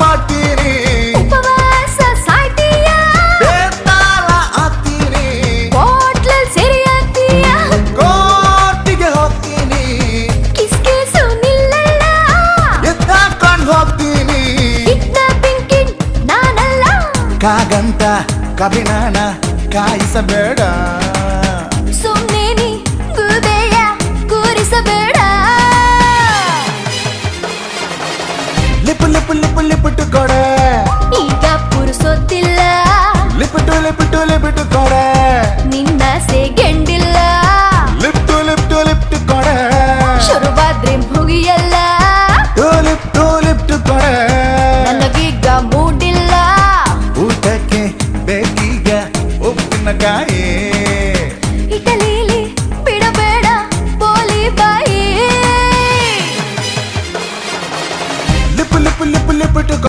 ಮಾಡ್ತೀನಿ ಉಪವಾಸ ಸಾಯ್ತೀಯ ಬೇತಾಳ ಆಗ್ತೀನಿ ಹೋಟ್ಲಲ್ ಸೆರೆ ಆಗ್ತೀಯ ಕೋರ್ಟಿಗೆ ಹೋಗ್ತೀನಿ ಕಿಸ್ಕಿಸು ನಿಲ್ಲಲ್ಲ ಎತ್ತಾಕೊಂಡ್ ಹೋಗ್ತೀನಿ ಇದ್ದ ಬೆಂಕಿ ನಾನಲ್ಲ ಕಾಗಂತ ಕಬಿನಾನ ಕಾಯಿಸಬೇಡ ಸುಮ್ನೆ ನೀ ಗೂಬೆಯ ಕೂರಿಸಬೇಡ ಲಿಪು ಲಿಪು ಲಿಪು ಲಿಪು